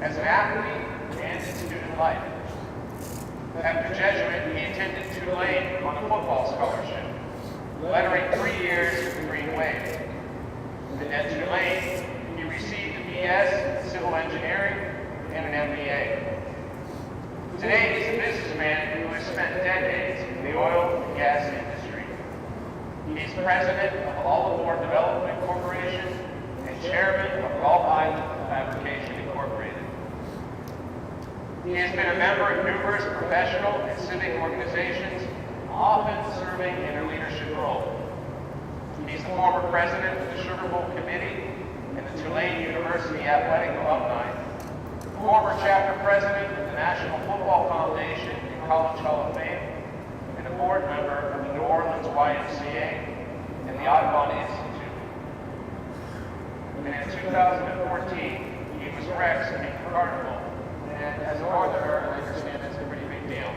as an athlete and in student life. After Jesuit, he attended Tulane on a football scholarship, lettering 3 years with the Green Wave. And at Tulane, he received a BS in civil engineering and an MBA. Today, he's a businessman who has spent decades in the oil and gas industry. He's president of Laborde Development Corporation and chairman of Gulf Island Fabrication Incorporated. He has been a member of numerous professional and civic organizations, often serving in a leadership role. He's the former president of the Sugar Bowl Committee and the Tulane University Athletic Alumni, former chapter president of the National Football Foundation and College Hall of Fame, and a board member of the New Orleans YMCA and the Audubon Institute. And in 2014, he was Rex in Carnival, and as a Northerner, I understand that's a pretty big deal.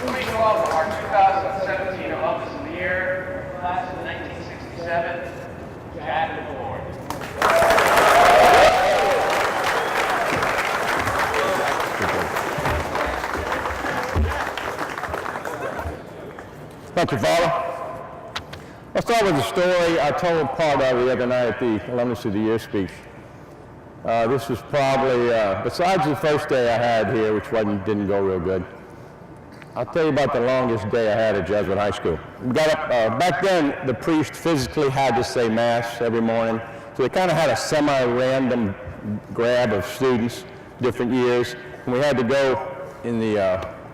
Please welcome our 2017 Alumnus of the Year, class of 1967, Jack Laborde. Thank you, Father. I'll start with a story I told part of the other night at the Alumnus of the Year speech. This was probably, besides the first day I had here, which didn't go real good, I'll tell you about the longest day I had at Jesuit High School. We got up, back then, the priest physically had to say Mass every morning, so they kind of had a semi-random grab of students, different years, and we had to go in the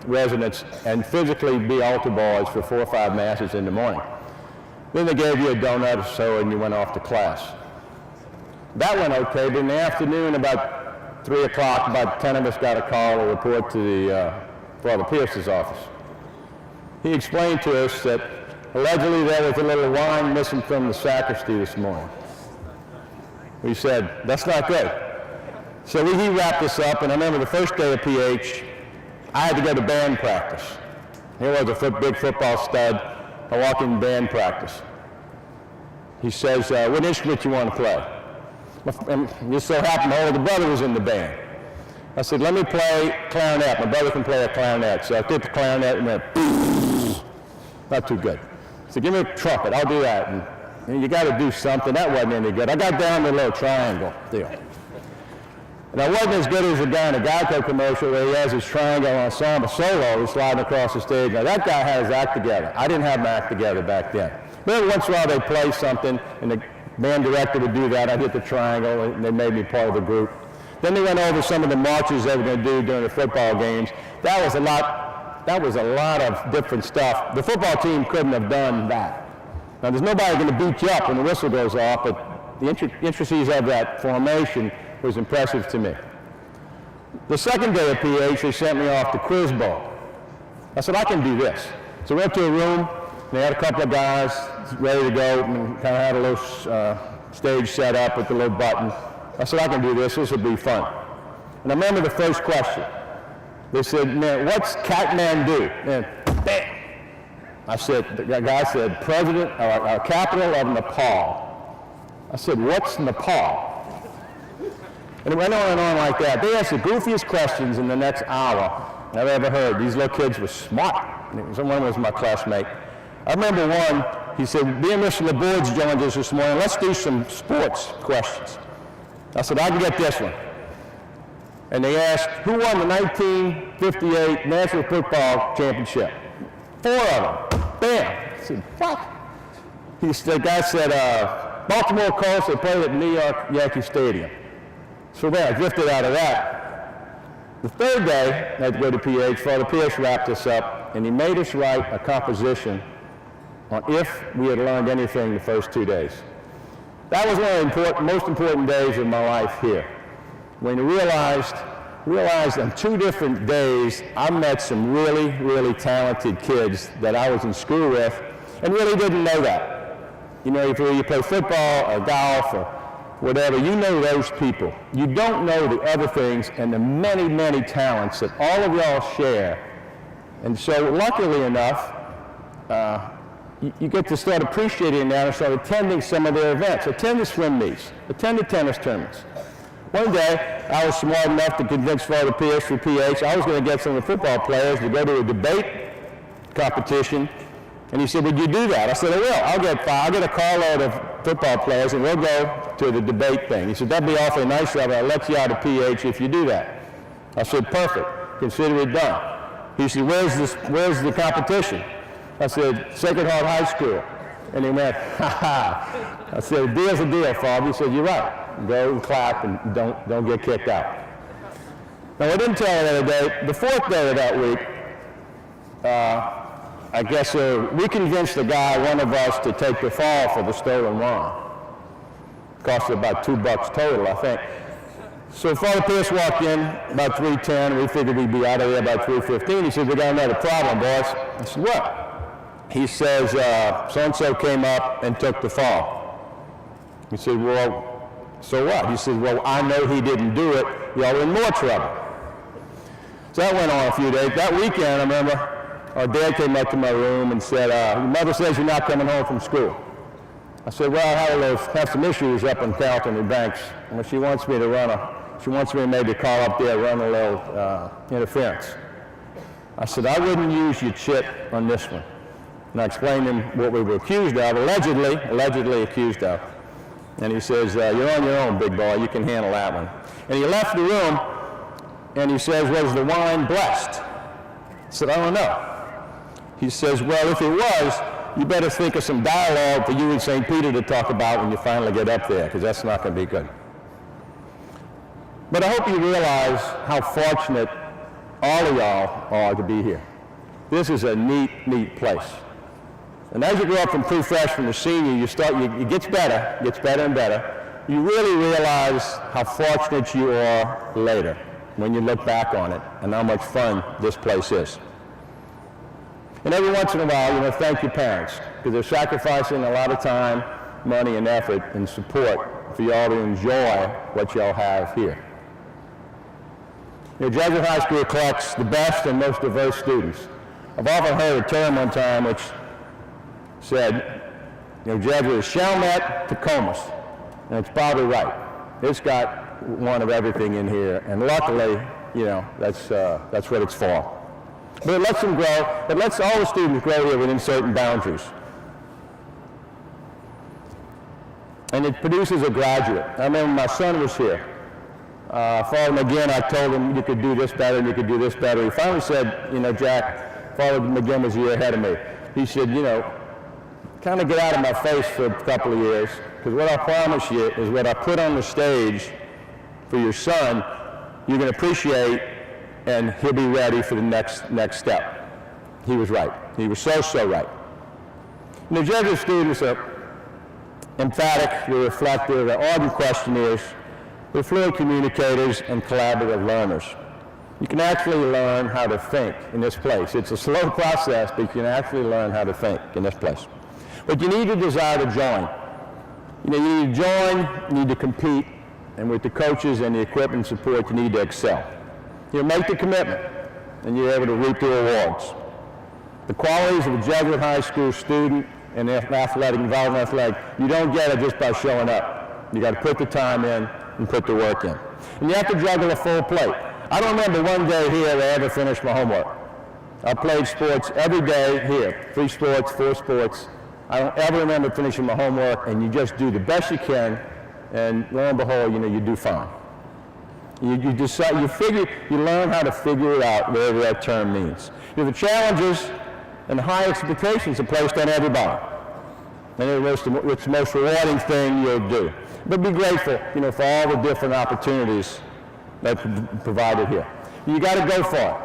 residence and physically be altar boys for 4 or 5 Masses in the morning. Then they gave you a donut or so and you went off to class. That went okay, but in the afternoon, about 3 o'clock, about 10 of us got a call or report to the Father Pierce's office. He explained to us that allegedly there was a little wine missing from the sacristy this morning. We said, that's not good. So he wrapped us up, and I remember the first day of PH, I had to go to band practice. Here was a big football stud. I walk in band practice. He says, what instrument you want to play? And just so happened my older brother was in the band. I said, let me play clarinet. My brother can play a clarinet. So I did the clarinet and went, not too good. So give me a trumpet, I'll do that. And you got to do something. That wasn't any good. I got down to a little triangle deal. And I wasn't as good as the guy in the Geico commercial where he has his triangle ensemble solo sliding across the stage. Now that guy had his act together. I didn't have my act together back then. But every once in a while they'd play something and the band director would do that. I'd hit the triangle and they made me part of the group. Then they went over some of the marches they were going to do during the football games. That was a lot of different stuff. The football team couldn't have done that. Now there's nobody going to beat you up when the whistle goes off, but the intricacies of that formation was impressive to me. The second day of PH, they sent me off to Quiz Bowl. I said, I can do this. So we went to a room, and they had a couple of guys ready to go, and kind of had a little stage set up with the little button. I said, I can do this. This will be fun. And I remember the first question. They said, man, what's Kathmandu? And bam! I said, the guy said, President, or capital of Nepal. I said, what's Nepal? And it went on and on like that. They asked the goofiest questions in the next hour I've ever heard. These little kids were smart. One was my classmate. I remember one, he said, being Mr. Laborde's joined us this morning, let's do some sports questions. I said, I can get this one. And they asked, who won the 1958 National Football Championship? 4 of them. Bam. I said, what? The guy said, Baltimore Colts, they played at New York Yankee Stadium. So then I drifted out of that. The third day, I had to go to PH, Father Pierce wrapped us up, and he made us write a composition on if we had learned anything the first 2 days. That was one of the most important days of my life here. When you realized on 2 different days, I met some really, really talented kids that I was in school with and really didn't know that. You know, if you play football or golf or whatever, you know those people. You don't know the other things and the many, many talents that all of y'all share. And so luckily enough, you get to start appreciating that and start attending some of their events. Attend the swim meets, attend the tennis tournaments. One day, I was smart enough to convince Father Pierce through PH I was going to get some of the football players to go to a debate competition. And he said, would you do that? I said, I will. I'll get a carload of football players and we'll go to the debate thing. He said, that'd be awfully nice of you. I'll let you out of PH if you do that. I said, perfect. Consider it done. He said, where's the competition? I said, Sacred Heart High School. And he went, ha ha. I said, a deal's a deal, Father. He said, you're right. Go and clap and don't get kicked out. Now, I didn't tell you the other day, the fourth day of that week, I guess we convinced the guy, one of us, to take the fall for the stolen wine. Cost about $2 total, I think. So Father Pierce walked in about 3:10. We figured we'd be out of there about 3:15. He said, we got another problem, boys. I said, what? He says, so-and-so came up and took the fall. He said, well, so what? He said, well, I know he didn't do it. Y'all in more trouble. So that went on a few days. That weekend, I remember, our dad came up to my room and said, your mother says you're not coming home from school. I said, well, I have some issues up in Carlton and Banks. And she wants me to maybe call up there, run a little interference. I said, I wouldn't use your chit on this one. And I explained to him what we were accused of, allegedly accused of. And he says, you're on your own, big boy. You can handle that one. And he left the room, and he says, was the wine blessed? I said, I don't know. He says, well, if it was, you better think of some dialogue for you and St. Peter to talk about when you finally get up there, because that's not going to be good. But I hope you realize how fortunate all of y'all are to be here. This is a neat, neat place. And as you grow up from pre-freshman to senior, it gets better and better. You really realize how fortunate you are later when you look back on it and how much fun this place is. And every once in a while, thank your parents, because they're sacrificing a lot of time, money, and effort and support for y'all to enjoy what y'all have here. Jesuit High School collects the best and most diverse students. I've often heard a term one time which said, Jesuit is Chalmette to Comus, and it's probably right. It's got one of everything in here, and luckily, that's what it's for. But it lets them grow. It lets all the students grow here within certain boundaries. And it produces a graduate. I remember my son was here. Father McGinn, I told him you could do this better and you could do this better. He finally said, Jack, Father McGinn was a year ahead of me. He said, kind of get out of my face for a couple of years, because what I promise you is what I put on the stage for your son, you're going to appreciate, and he'll be ready for the next step. He was right. He was so right. And the Jesuit students are emphatic, they're reflective, they're ardent questioners, they're fluent communicators and collaborative learners. You can actually learn how to think in this place. It's a slow process, but you can actually learn how to think in this place. But you need a desire to join. You need to join, you need to compete, and with the coaches and the equipment and support, you need to excel. Make the commitment, and you're able to reap the rewards. The qualities of a Jesuit High School student and athletic, involved in athletic, you don't get it just by showing up. You got to put the time in and put the work in. And you have to juggle a full plate. I don't remember one day here where I ever finished my homework. I played sports every day here, 3 sports, 4 sports. I don't ever remember finishing my homework, and you just do the best you can, and lo and behold, you do fine. You learn how to figure it out, whatever that term means. The challenges and the high expectations are placed on everybody. And it's the most rewarding thing you'll do. But be grateful, for all the different opportunities that are provided here. You got to go for it.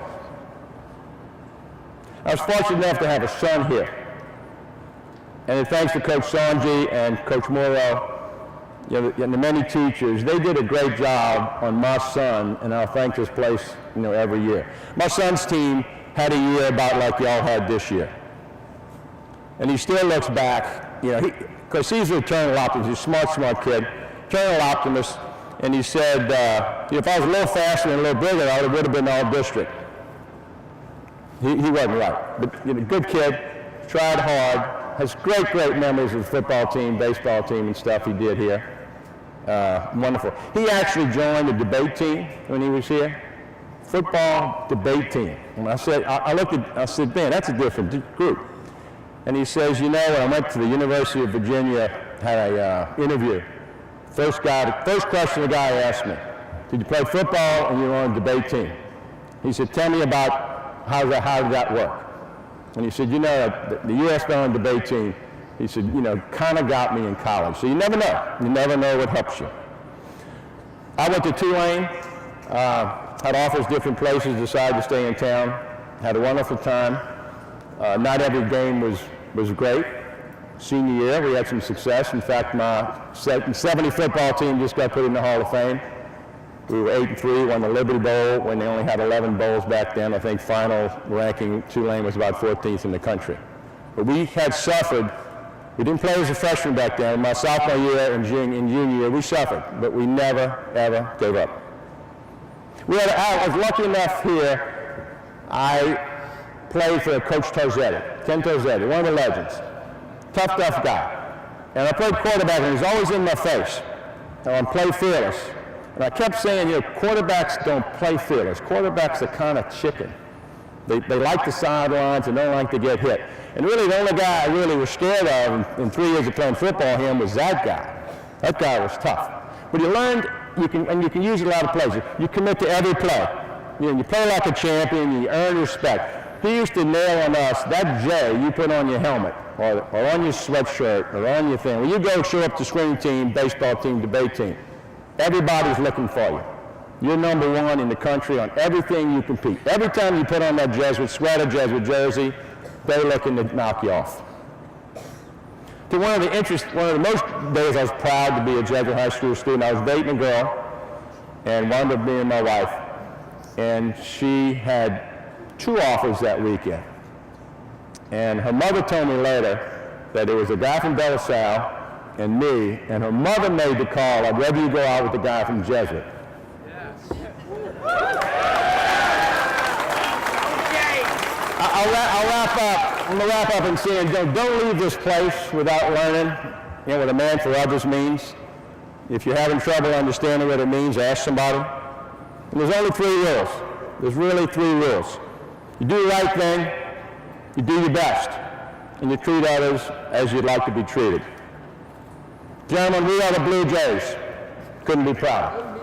I was fortunate enough to have a son here. And thanks to Coach Sanji and Coach Morrow, and the many teachers, they did a great job on my son, and I'll thank this place, every year. My son's team had a year about like y'all had this year. And he still looks back, because he's an eternal optimist. He's a smart kid, eternal optimist. And he said, if I was a little faster and a little bigger, I would have been all district. He wasn't right. But good kid, tried hard, Has great memories of the football team, baseball team and stuff he did here. Wonderful. He actually joined the debate team when he was here. Football debate team. And I said, I said, man, that's a different group. And he says, when I went to the University of Virginia, had a interview. First question the guy asked me, did you play football and you were on a debate team? He said, tell me about how did that work? And he said, the U.S. Ballon debate team, he said, kind of got me in college. So you never know. You never know what helps you. I went to Tulane, had offers different places, decided to stay in town, had a wonderful time. Not every game was great. Senior year, we had some success. In fact, my 70 football team just got put in the Hall of Fame. We were 8-3, won the Liberty Bowl when they only had 11 bowls back then. I think final ranking, Tulane was about 14th in the country. But we had suffered. We didn't play as a freshman back then. My sophomore year and junior year, we suffered, but we never, ever gave up. I was lucky enough here, I played for Coach Tozetti, Ken Tozetti, one of the legends. Tough guy. And I played quarterback, and he was always in my face. And I played fearless. And I kept saying, quarterbacks don't play fearless. Quarterbacks are kind of chicken. They like the sidelines and don't like to get hit. And really, the only guy I really was scared of in 3 years of playing football him was that guy. That guy was tough. But you learned, you can use it a lot of places. You commit to every play. You play like a champion, you earn respect. He used to nail on us, that J you put on your helmet, or on your sweatshirt, or on your thing. When you go show up to swing team, baseball team, debate team, everybody's looking for you. You're number one in the country on everything you compete. Every time you put on that Jesuit sweater, Jesuit jersey, they're looking to knock you off. To one of the most days I was proud to be a Jesuit high school student. I was dating a girl and wound up being my wife. And she had 2 offers that weekend. And her mother told me later that it was a guy from De La Salle and me, and her mother made the call, I'd rather you go out with the guy from Jesuit. I'll wrap up. I'm going to wrap up and saying, don't leave this place without learning what a man for others means. If you're having trouble understanding what it means, ask somebody. And there's only 3 rules. There's really 3 rules. You do the right thing, you do your best, and you treat others as you'd like to be treated. Gentlemen, we are the Blue Jays. Couldn't be prouder.